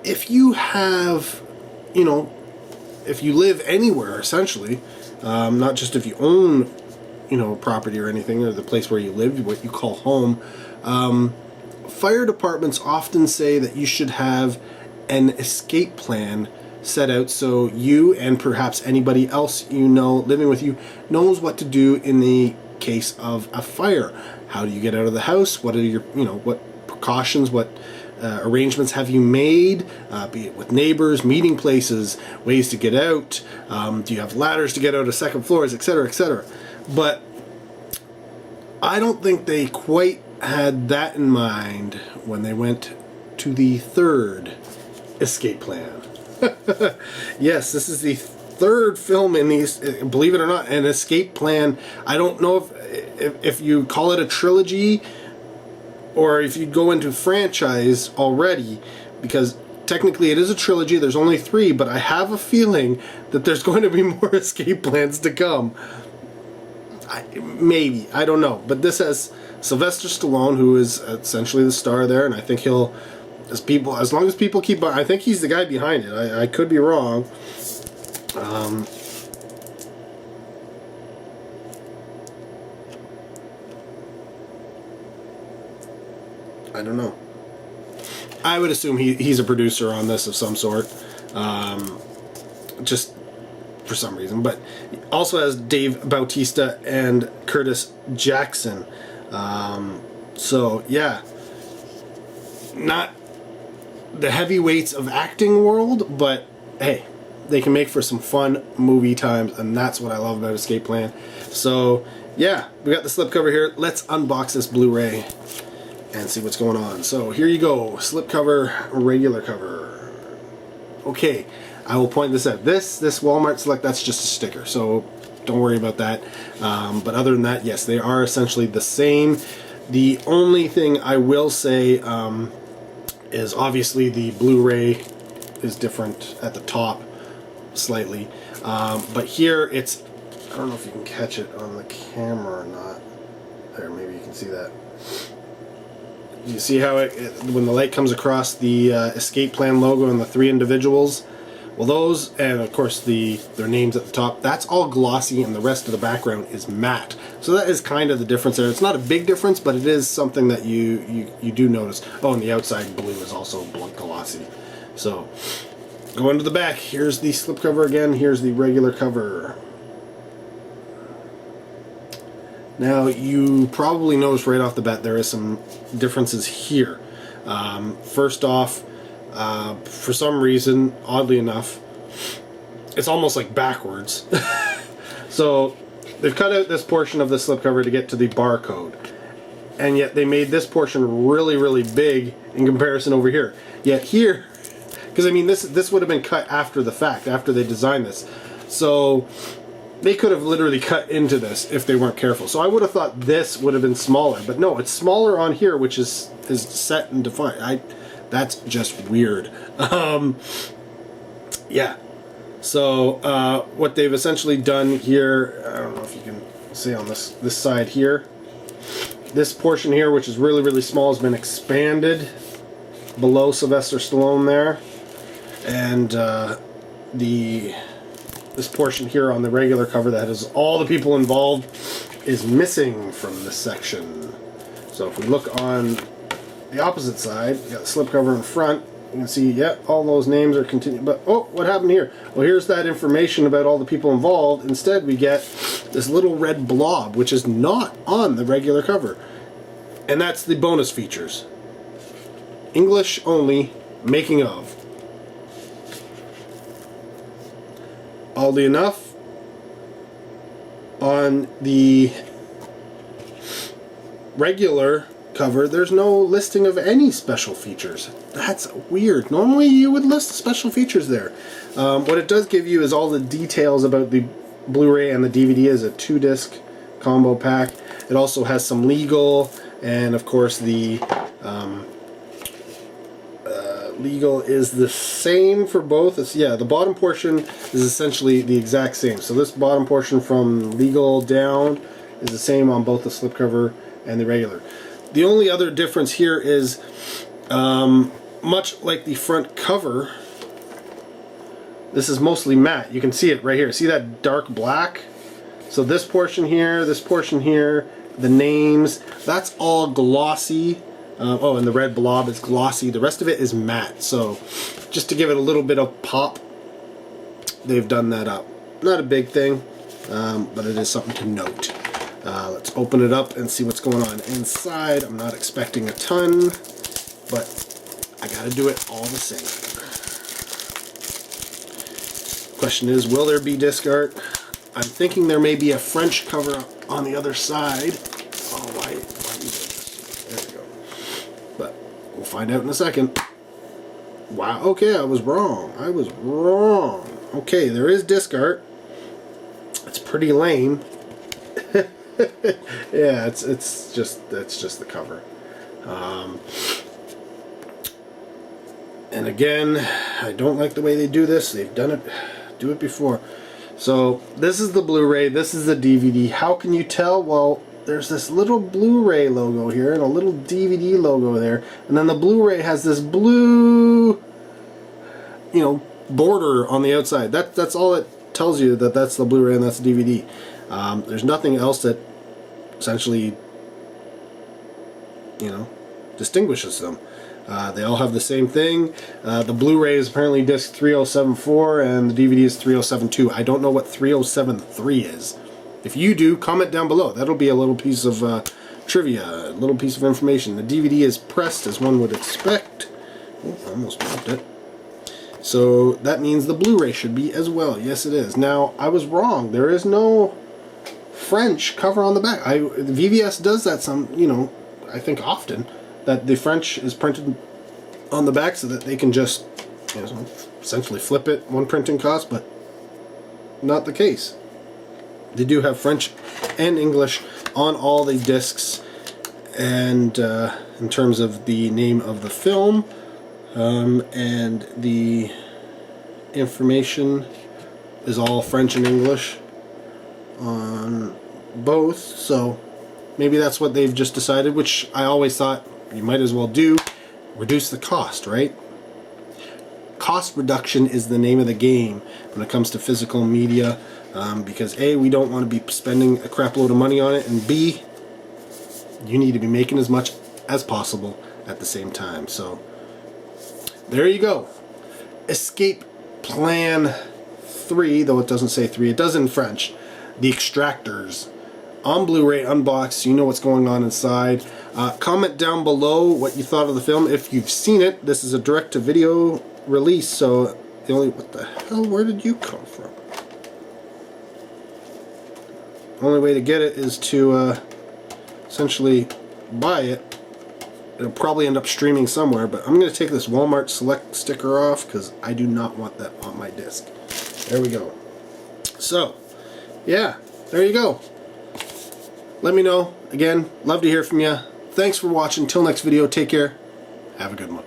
if you have, you know, if you live anywhere, essentially, not just if you own, you know, property or anything, or the place where you live, what you call home, fire departments often say that you should have an escape plan set out so you and perhaps anybody else you know living with you knows what to do in the case of a fire. How do you get out of the house? What are your, you know, what precautions, what arrangements have you made, be it with neighbors, meeting places, ways to get out, do you have ladders to get out of second floors, etc., etc. But I don't think they quite had that in mind when they went to the third escape plan. Yes, this is the third film in these, believe it or not, an escape plan. I don't know if you call it a trilogy or if you go into franchise already, because technically it is a trilogy. There's only 3, but I have a feeling that there's going to be more escape plans to come. Maybe, I don't know, but this has Sylvester Stallone, who is essentially the star there, and I think he'll, as long as people keep, I think he's the guy behind it. I could be wrong. I don't know. I would assume he's a producer on this of some sort, just for some reason. But also has Dave Bautista and Curtis Jackson. So yeah, not the heavyweights of acting world, but hey, they can make for some fun movie times, and that's what I love about Escape Plan. So yeah, we got the slipcover here. Let's unbox this Blu-ray and see what's going on. So here you go, slipcover, regular cover. Okay, I will point this out. This Walmart Select, that's just a sticker, so don't worry about that. But other than that, yes, they are essentially the same. The only thing I will say is obviously the Blu-ray is different at the top slightly, but here it's, I don't know if you can catch it on the camera or not. There, maybe you can see that. You see how when the light comes across the Escape Plan logo and the 3 individuals? Well, those, and of course their names at the top, that's all glossy, and the rest of the background is matte. So that is kind of the difference there. It's not a big difference, but it is something that you do notice. Oh, and the outside blue is also glossy. So, going to the back, here's the slipcover again, here's the regular cover. Now, you probably noticed right off the bat there is some differences here. First off, for some reason, oddly enough, it's almost like backwards. So they've cut out this portion of the slipcover to get to the barcode, and yet they made this portion really, really big in comparison over here. Yet here, because I mean this would have been cut after the fact, after they designed this, so they could have literally cut into this if they weren't careful. So I would have thought this would have been smaller, but no, it's smaller on here, which is set and defined. That's just weird. Yeah. So what they've essentially done here, I don't know if you can see on this side here, this portion here, which is really, really small, has been expanded below Sylvester Stallone there, and this portion here on the regular cover that has all the people involved is missing from this section. So if we look on the opposite side, we got the slipcover in front. You can see, yeah, all those names are continued. But oh, what happened here? Well, here's that information about all the people involved. Instead, we get this little red blob, which is not on the regular cover, and that's the bonus features. English only, making of. Oddly enough, on the regular cover, there's no listing of any special features. That's weird. Normally you would list special features there. What it does give you is all the details about the Blu-ray and the DVD as a 2-disc combo pack. It also has some legal, and of course the legal is the same for both. Yeah, the bottom portion is essentially the exact same. So this bottom portion from legal down is the same on both the slipcover and the regular. The only other difference here is much like the front cover, this is mostly matte. You can see it right here. See that dark black? So this portion here, the names, that's all glossy. Oh, and the red blob is glossy. The rest of it is matte. So just to give it a little bit of pop, they've done that up. Not a big thing, but it is something to note. Let's open it up and see what's going on inside. I'm not expecting a ton, but I gotta do it all the same. Question is, will there be disc art? I'm thinking there may be a French cover on the other side. Oh, why you do this? There we go. But we'll find out in a second. Wow, okay, I was wrong. Okay, there is disc art. It's pretty lame. Yeah, it's just the cover. And again, I don't like the way they do this. They've do it before. So this is the Blu-ray, this is the DVD. How can you tell? Well, there's this little Blu-ray logo here and a little DVD logo there, and then the Blu-ray has this blue, border on the outside. That's all it tells you, that's the Blu-ray and that's the DVD. There's nothing else that essentially, distinguishes them. They all have the same thing. The Blu-ray is apparently disc 3074 and the DVD is 3072. I don't know what 3073 is. If you do, comment down below. That'll be a little piece of trivia, a little piece of information. The DVD is pressed as one would expect. Oh, I almost dropped it. So that means the Blu-ray should be as well. Yes, it is. Now, I was wrong. There is no French cover on the back. VVS does that I think often. That the French is printed on the back so that they can just essentially flip it, one printing cost, but not the case. They do have French and English on all the discs, and in terms of the name of the film, and the information is all French and English on both, so maybe that's what they've just decided, which I always thought you might as well do. Reduce the cost, right? Cost reduction is the name of the game when it comes to physical media, because A, we don't want to be spending a crap load of money on it, and B, you need to be making as much as possible at the same time. So there you go. Escape Plan 3, though it doesn't say 3, it does in French. The Extractors on Blu-ray, unboxed. You know what's going on inside. Comment down below what you thought of the film if you've seen it. This is a direct-to-video release, so what the hell, where did you come from? The only way to get it is to essentially buy it. It'll probably end up streaming somewhere, but I'm going to take this Walmart Select sticker off because I do not want that on my disc. There we go. So, yeah, there you go. Let me know. Again, love to hear from you. Thanks for watching. Till next video, take care. Have a good one.